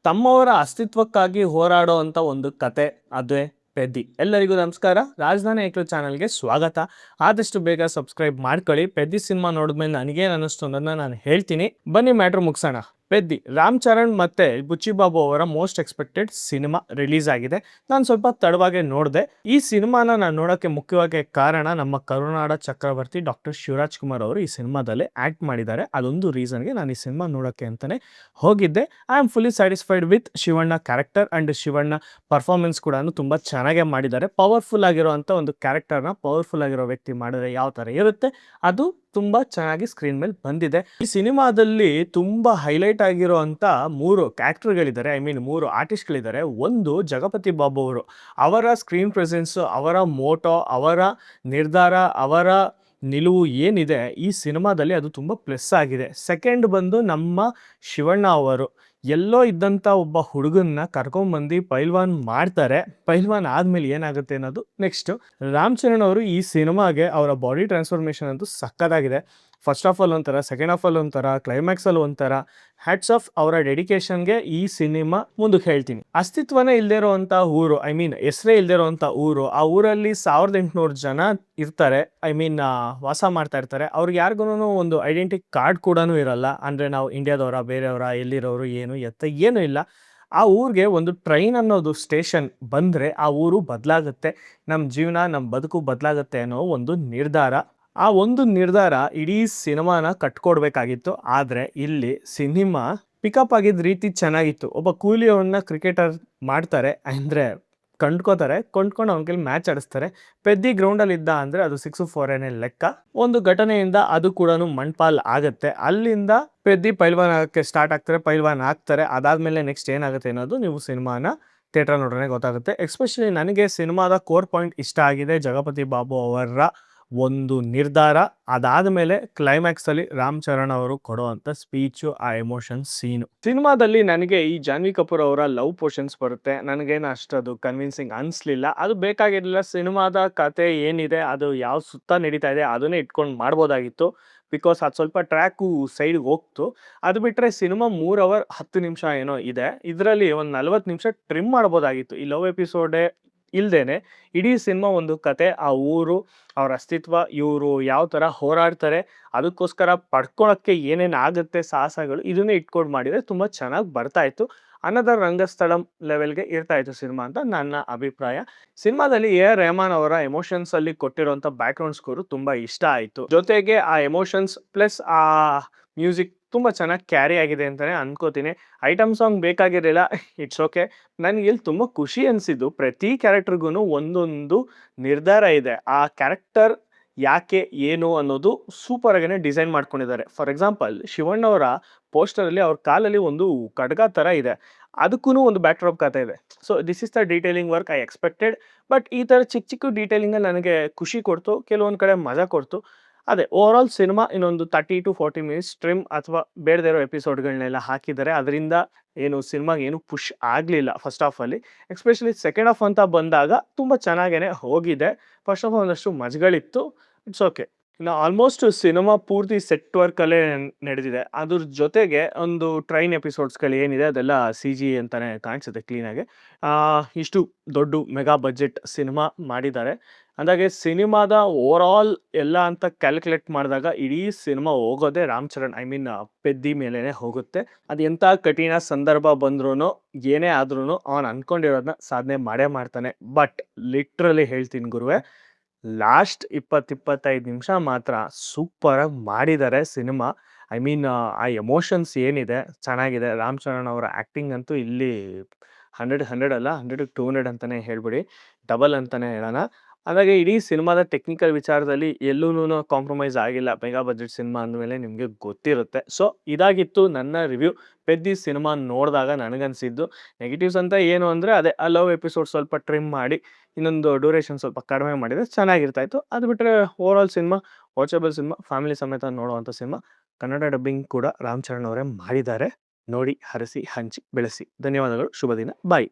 ತಮ್ಮವರ ಅಸ್ತಿತ್ವಕ್ಕಾಗಿ ಹೋರಾಡೋ ಅಂತ ಒಂದು ಕತೆ, ಅದೇ ಪೆದ್ದಿ. ಎಲ್ಲರಿಗೂ ನಮಸ್ಕಾರ. ರಾಜಧಾನಿ ಏಕ್ಲು ಚಾನಲ್ಗೆ ಸ್ವಾಗತ. ಆದಷ್ಟು ಬೇಗ ಸಬ್ಸ್ಕ್ರೈಬ್ ಮಾಡ್ಕೊಳ್ಳಿ. ಪೆದ್ದಿ ಸಿನಿಮಾ ನೋಡಿದ್ಮೇಲೆ ನನಗೇನು ಅನ್ನಿಸ್ತು ಅನ್ನೋದನ್ನ ನಾನು ಹೇಳ್ತೀನಿ. ಬನ್ನಿ ಮ್ಯಾಟ್ರ್ ಮುಗಿಸೋಣ. ಪೆದ್ದಿ ರಾಮ್ ಚರಣ್ ಮತ್ತೆ ಬುಚ್ಚಿಬಾಬು ಅವರ ಮೋಸ್ಟ್ ಎಕ್ಸ್ಪೆಕ್ಟೆಡ್ ಸಿನಿಮಾ ರಿಲೀಸ್ ಆಗಿದೆ. ನಾನು ಸ್ವಲ್ಪ ತಡವಾಗೆ ನೋಡಿದೆ. ಈ ಸಿನಿಮಾನ ನಾನು ನೋಡೋಕ್ಕೆ ಮುಖ್ಯವಾಗಿ ಕಾರಣ ನಮ್ಮ ಕರುನಾಡ ಚಕ್ರವರ್ತಿ ಡಾಕ್ಟರ್ ಶಿವರಾಜ್ ಕುಮಾರ್ ಅವರು ಈ ಸಿನಿಮಾದಲ್ಲಿ ಆ್ಯಕ್ಟ್ ಮಾಡಿದ್ದಾರೆ. ಅದೊಂದು ರೀಸನ್ಗೆ ನಾನು ಈ ಸಿನಿಮಾ ನೋಡೋಕ್ಕೆ ಅಂತಲೇ ಹೋಗಿದ್ದೆ. I am fully satisfied with Shivanna character and Shivanna performance ಕೂಡ ತುಂಬ ಚೆನ್ನಾಗೇ ಮಾಡಿದ್ದಾರೆ. ಪವರ್ಫುಲ್ ಆಗಿರೋವಂಥ ಒಂದು ಕ್ಯಾರೆಕ್ಟರ್ನ ಪವರ್ಫುಲ್ ಆಗಿರೋ ವ್ಯಕ್ತಿ ಮಾಡಿದ್ರೆ ಯಾವ ಥರ ಇರುತ್ತೆ ಅದು ತುಂಬ ಚೆನ್ನಾಗಿ ಸ್ಕ್ರೀನ್ ಮೇಲೆ ಬಂದಿದೆ. ಈ ಸಿನಿಮಾದಲ್ಲಿ ತುಂಬ ಹೈಲೈಟ್ ಆಗಿರೋ ಅಂಥ 3 ಕ್ಯಾರೆಕ್ಟರ್ಗಳಿದ್ದಾರೆ. I mean 3 ಆರ್ಟಿಸ್ಟ್ಗಳಿದ್ದಾರೆ. ಒಂದು ಜಗಪತಿ ಬಾಬು ಅವರು, ಅವರ ಸ್ಕ್ರೀನ್ ಪ್ರೆಸೆನ್ಸು, ಅವರ ಮೋಟೋ, ಅವರ ನಿರ್ಧಾರ, ಅವರ ನಿಲುವು ಏನಿದೆ ಈ ಸಿನಿಮಾದಲ್ಲಿ ಅದು ತುಂಬ ಪ್ಲಸ್ ಆಗಿದೆ. ಸೆಕೆಂಡ್ ಬಂದು ನಮ್ಮ ಶಿವಣ್ಣ ಅವರು, ಎಲ್ಲೋ ಇದ್ದಂಥ ಒಬ್ಬ ಹುಡುಗನ್ನ ಕರ್ಕೊಂಬಂದು ಪೈಲ್ವಾನ್ ಮಾಡ್ತಾರೆ. ಪೈಲ್ವಾನ್ ಆದಮೇಲೆ ಏನಾಗುತ್ತೆ ಅನ್ನೋದು ನೆಕ್ಸ್ಟು. ರಾಮ್ ಚರಣ್ ಅವರು ಈ ಸಿನಿಮಾಗೆ ಅವರ ಬಾಡಿ ಟ್ರಾನ್ಸ್ಫಾರ್ಮೇಷನ್ ಅಂತೂ ಸಕ್ಕತ್ತಾಗಿದೆ. ಫಸ್ಟ್ ಆಫ್ ಆಲ್ ಒಂಥರ, ಸೆಕೆಂಡ್ ಆಫ್ ಆಲ್ ಒಂಥರ, ಕ್ಲೈಮ್ಯಾಕ್ಸಲ್ಲಿ ಒಂಥರ. ಹ್ಯಾಟ್ಸ್ ಆಫ್ ಅವರ ಡೆಡಿಕೇಶನ್ಗೆ ಈ ಸಿನಿಮಾ ಮುಂದಕ್ಕೆ ಹೇಳ್ತೀನಿ. ಅಸ್ತಿತ್ವನೇ ಇಲ್ಲದೆ ಇರೋವಂಥ ಊರು, ಐ ಮೀನ್ ಹೆಸರೇ ಇಲ್ಲದೆ ಇರೋವಂಥ ಊರು. ಆ ಊರಲ್ಲಿ 1800 ಜನ ಇರ್ತಾರೆ. ಐ ಮೀನ್ ವಾಸ ಮಾಡ್ತಾ ಇರ್ತಾರೆ. ಅವ್ರಿಗೆ ಯಾರಿಗೂ ಒಂದು ಐಡೆಂಟಿ ಕಾರ್ಡ್ ಕೂಡ ಇರಲ್ಲ. ಅಂದರೆ ನಾವು ಇಂಡಿಯಾದವರ, ಬೇರೆಯವರ, ಎಲ್ಲಿರೋರು, ಏನು ಎತ್ತ ಏನೂ ಇಲ್ಲ. ಆ ಊರಿಗೆ ಒಂದು ಟ್ರೈನ್ ಅನ್ನೋದು ಸ್ಟೇಷನ್ ಬಂದರೆ ಆ ಊರು ಬದಲಾಗುತ್ತೆ, ನಮ್ಮ ಜೀವನ, ನಮ್ಮ ಬದುಕು ಬದಲಾಗುತ್ತೆ ಅನ್ನೋ ಒಂದು ನಿರ್ಧಾರ. ಆ ಒಂದು ನಿರ್ಧಾರ ಇಡೀ ಸಿನಿಮಾನ ಕಟ್ಕೊಡ್ಬೇಕಾಗಿತ್ತು. ಆದರೆ ಇಲ್ಲಿ ಸಿನಿಮಾ ಪಿಕಪ್ ಆಗಿದ್ದ ರೀತಿ ಚೆನ್ನಾಗಿತ್ತು. ಒಬ್ಬ ಕೂಲಿಯವನ್ನ ಕ್ರಿಕೆಟರ್ ಮಾಡ್ತಾರೆ, ಅಂದರೆ ಕೊಂಡ್ಕೊಂಡು ಅವನ ಕೈಲಿ ಮ್ಯಾಚ್ ಆಡಿಸ್ತಾರೆ. ಪೆದ್ದಿ ಗ್ರೌಂಡಲ್ಲಿ ಇದ್ದ ಅಂದರೆ ಅದು 6-4 ಲೆಕ್ಕ. ಒಂದು ಘಟನೆಯಿಂದ ಅದು ಕೂಡ ಮಣ್ಪಾಲ್ ಆಗುತ್ತೆ. ಅಲ್ಲಿಂದ ಪೆದ್ದಿ ಪೈಲ್ವಾನ್ ಆಗೋಕ್ಕೆ ಸ್ಟಾರ್ಟ್ ಆಗ್ತಾರೆ, ಪೈಲ್ವಾನ್ ಆಗ್ತಾರೆ. ಅದಾದಮೇಲೆ ನೆಕ್ಸ್ಟ್ ಏನಾಗುತ್ತೆ ಅನ್ನೋದು ನೀವು ಸಿನಿಮಾನ ಥಿಯೇಟರ್ ನೋಡ್ರೆ ಗೊತ್ತಾಗುತ್ತೆ. ಎಸ್ಪೆಷಲಿ ನನಗೆ ಸಿನಿಮಾದ ಕೋರ್ ಪಾಯಿಂಟ್ ಇಷ್ಟ ಆಗಿದೆ ಜಗಪತಿ ಬಾಬು ಅವರ ಒಂದು ನಿರ್ಧಾರ. ಅದಾದಮೇಲೆ ಕ್ಲೈಮ್ಯಾಕ್ಸಲ್ಲಿ ರಾಮ್ ಚರಣ್ ಅವರು ಕೊಡುವಂಥ ಸ್ಪೀಚು, ಆ ಎಮೋಷನ್ ಸೀನು. ಸಿನಿಮಾದಲ್ಲಿ ನನಗೆ ಈ ಜಾನ್ವಿ ಕಪೂರ್ ಅವರ ಲವ್ ಪೋರ್ಷನ್ಸ್ ಬರುತ್ತೆ. ನನಗೇನು ಅಷ್ಟದು ಕನ್ವಿನ್ಸಿಂಗ್ ಅನಿಸ್ಲಿಲ್ಲ. ಅದು ಬೇಕಾಗಿರಲಿಲ್ಲ. ಸಿನಿಮಾದ ಕತೆ ಏನಿದೆ, ಅದು ಯಾವ ಸುತ್ತ ನಡೀತಾ ಇದೆ ಅದನ್ನೇ ಇಟ್ಕೊಂಡು ಮಾಡ್ಬೋದಾಗಿತ್ತು. ಬಿಕಾಸ್ ಅದು ಸ್ವಲ್ಪ ಟ್ರ್ಯಾಕು ಸೈಡ್ಗೆ ಹೋಗ್ತು. ಅದು ಬಿಟ್ಟರೆ ಸಿನಿಮಾ 3 ಅವರ್ 10 ನಿಮಿಷ ಏನೋ ಇದೆ. ಇದರಲ್ಲಿ ಒಂದು 40 ನಿಮಿಷ ಟ್ರಿಮ್ ಮಾಡ್ಬೋದಾಗಿತ್ತು. ಈ ಲವ್ ಎಪಿಸೋಡೇ ಇಲ್ಲದೇನೆ ಇಡೀ ಸಿನಿಮಾ ಒಂದು ಕತೆ, ಆ ಊರು, ಅವ್ರ ಅಸ್ತಿತ್ವ, ಇವರು ಯಾವ ಥರ ಹೋರಾಡ್ತಾರೆ, ಅದಕ್ಕೋಸ್ಕರ ಪಡ್ಕೊಳಕ್ಕೆ ಏನೇನು ಆಗುತ್ತೆ ಸಾಹಸಗಳು, ಇದನ್ನೇ ಇಟ್ಕೊಂಡು ಮಾಡಿದರೆ ತುಂಬ ಚೆನ್ನಾಗಿ ಬರ್ತಾಯಿತ್ತು. ಅನದರ್ ರಂಗಸ್ಥಳಂ ಲೆವೆಲ್ಗೆ ಇರ್ತಾಯಿತ್ತು ಸಿನಿಮಾ ಅಂತ ನನ್ನ ಅಭಿಪ್ರಾಯ. ಸಿನಿಮಾದಲ್ಲಿ AR ರೆಹಮಾನ್ ಅವರ ಎಮೋಷನ್ಸಲ್ಲಿ ಕೊಟ್ಟಿರೋಂಥ ಬ್ಯಾಕ್ಗ್ರೌಂಡ್ ಸ್ಕೋರು ತುಂಬ ಇಷ್ಟ ಆಯಿತು. ಜೊತೆಗೆ ಆ ಎಮೋಷನ್ಸ್ ಪ್ಲಸ್ ಆ ಮ್ಯೂಸಿಕ್ ತುಂಬ ಚೆನ್ನಾಗಿ ಕ್ಯಾರಿ ಆಗಿದೆ ಅಂತಲೇ ಅನ್ಕೋತೀನಿ. ಐಟಮ್ ಸಾಂಗ್ ಬೇಕಾಗಿರಲಿಲ್ಲ, ಇಟ್ಸ್ ಓಕೆ. ನನಗೆ ಇಲ್ಲಿ ತುಂಬ ಖುಷಿ ಅನಿಸಿದ್ದು, ಪ್ರತಿ ಕ್ಯಾರೆಕ್ಟರ್ಗೂ ಒಂದೊಂದು ನಿರ್ಧಾರ ಇದೆ. ಆ ಕ್ಯಾರೆಕ್ಟರ್ ಯಾಕೆ, ಏನು ಅನ್ನೋದು ಸೂಪರಾಗೇ ಡಿಸೈನ್ ಮಾಡ್ಕೊಂಡಿದ್ದಾರೆ. ಫಾರ್ ಎಕ್ಸಾಂಪಲ್, ಶಿವಣ್ಣವರ ಪೋಸ್ಟರಲ್ಲಿ ಅವ್ರ ಕಾಲಲ್ಲಿ ಒಂದು ಖಡ್ಗ ಥರ ಇದೆ. ಅದಕ್ಕೂ ಒಂದು ಬ್ಯಾಕ್ಡ್ರಾಪ್ ಕಥೆ ಇದೆ. So this is the detailing work I expected. But ಈ ಥರ ಚಿಕ್ಕ ಚಿಕ್ಕ ಡೀಟೇಲಿಂಗಲ್ಲಿ ನನಗೆ ಖುಷಿ ಕೊಡ್ತು, ಕೆಲವೊಂದು ಕಡೆ ಮಜಾ ಕೊಡ್ತು. ಅದೇ ಓವರ್ ಆಲ್ ಸಿನಿಮಾ ಇನ್ನೊಂದು 30-40 ಮಿನಿಟ್ಸ್ ಟ್ರಿಮ್ ಅಥವಾ ಬೇಡದೇ ಇರೋ ಎಪಿಸೋಡ್ಗಳನ್ನೆಲ್ಲ ಹಾಕಿದ್ದಾರೆ. ಅದರಿಂದ ಏನು ಸಿನಿಮಾಗೆ ಏನು ಪುಷ್ ಆಗಲಿಲ್ಲ ಫಸ್ಟ್ ಹಾಫಲ್ಲಿ. ಎಸ್ಪೆಷಲಿ ಸೆಕೆಂಡ್ ಹಾಫ್ ಅಂತ ಬಂದಾಗ ತುಂಬ ಚೆನ್ನಾಗೇ ಹೋಗಿದೆ. ಫಸ್ಟ್ ಹಾಫ್ ಒಂದಷ್ಟು ಮಜಗಳಿತ್ತು, ಇಟ್ಸ್ ಓಕೆ. ಇನ್ನು ಆಲ್ಮೋಸ್ಟ್ ಸಿನಿಮಾ ಪೂರ್ತಿ ಸೆಟ್ ವರ್ಕಲ್ಲೇ ನಡೆದಿದೆ. ಅದ್ರ ಜೊತೆಗೆ ಒಂದು ಟ್ರೈನ್ ಎಪಿಸೋಡ್ಸ್ಗಳು ಏನಿದೆ ಅದೆಲ್ಲ CG ಅಂತಲೇ ಕಾಣಿಸುತ್ತೆ ಕ್ಲೀನಾಗಿ. ಇಷ್ಟು ದೊಡ್ಡ ಮೆಗಾ ಬಜೆಟ್ ಸಿನಿಮಾ ಮಾಡಿದ್ದಾರೆ ಅಂದಾಗೆ ಸಿನಿಮಾದ ಓವರ್ ಆಲ್ ಎಲ್ಲ ಅಂತ ಕ್ಯಾಲ್ಕುಲೇಟ್ ಮಾಡಿದಾಗ ಇಡೀ ಸಿನಿಮಾ ಹೋಗೋದೇ ರಾಮ್ ಚರಣ್, ಐ ಮೀನ್ ಪೆದ್ದಿ ಮೇಲೇ ಹೋಗುತ್ತೆ. ಅದು ಎಂಥ ಕಠಿಣ ಸಂದರ್ಭ ಬಂದ್ರೂ, ಏನೇ ಆದ್ರೂ ಅವನು ಅಂದ್ಕೊಂಡಿರೋದನ್ನ ಸಾಧನೆ ಮಾಡೇ ಮಾಡ್ತಾನೆ. ಬಟ್ ಲಿಟ್ರಲಿ ಹೇಳ್ತೀನಿ ಗುರುವೆ, ಲಾಸ್ಟ್ 20-25 ನಿಮಿಷ ಮಾತ್ರ ಸೂಪರಾಗಿ ಮಾಡಿದ್ದಾರೆ ಸಿನಿಮಾ. ಐ ಮೀನ್ ಆ ಎಮೋಷನ್ಸ್ ಏನಿದೆ ಚೆನ್ನಾಗಿದೆ. ರಾಮ್ ಚರಣ್ ಅವರ ಆ್ಯಕ್ಟಿಂಗ್ ಅಂತೂ ಇಲ್ಲಿ 100 ಅಲ್ಲ, 100-200 ಅಂತಲೇ ಹೇಳ್ಬಿಡಿ, ಡಬಲ್ ಅಂತಲೇ ಹೇಳೋಣ. ಹಾಗಾಗಿ ಇಡೀ ಸಿನಿಮಾದ ಟೆಕ್ನಿಕಲ್ ವಿಚಾರದಲ್ಲಿ ಎಲ್ಲೂ ಕಾಂಪ್ರಮೈಸ್ ಆಗಿಲ್ಲ. ಮೆಗಾ ಬಜೆಟ್ ಸಿನಿಮಾ ಅಂದಮೇಲೆ ನಿಮಗೆ ಗೊತ್ತಿರುತ್ತೆ. ಸೊ ಇದಾಗಿತ್ತು ನನ್ನ ರಿವ್ಯೂ. ಪೆದ್ದಿ ಸಿನಿಮಾ ನೋಡಿದಾಗ ನನಗನ್ಸಿದ್ದು ನೆಗೆಟಿವ್ಸ್ ಅಂತ ಏನು ಅಂದರೆ, ಅದೇ ಆ ಲವ್ ಎಪಿಸೋಡ್ ಸ್ವಲ್ಪ ಟ್ರಿಮ್ ಮಾಡಿ ಇನ್ನೊಂದು ಡ್ಯೂರೇಷನ್ ಸ್ವಲ್ಪ ಕಡಿಮೆ ಮಾಡಿದರೆ ಚೆನ್ನಾಗಿರ್ತಾಯಿತ್ತು. ಅದು ಬಿಟ್ಟರೆ over all cinema watchable cinema, family ಸಮೇತ ನೋಡುವಂಥ ಸಿನಿಮಾ. ಕನ್ನಡ ಡಬ್ಬಿಂಗ್ ಕೂಡ ರಾಮ್ ಚರಣ್ ಅವರೇ ಮಾಡಿದ್ದಾರೆ. ನೋಡಿ, ಹರಸಿ, ಹಂಚಿ, ಬೆಳೆಸಿ. ಧನ್ಯವಾದಗಳು. ಶುಭ ದಿನ. ಬಾಯ್.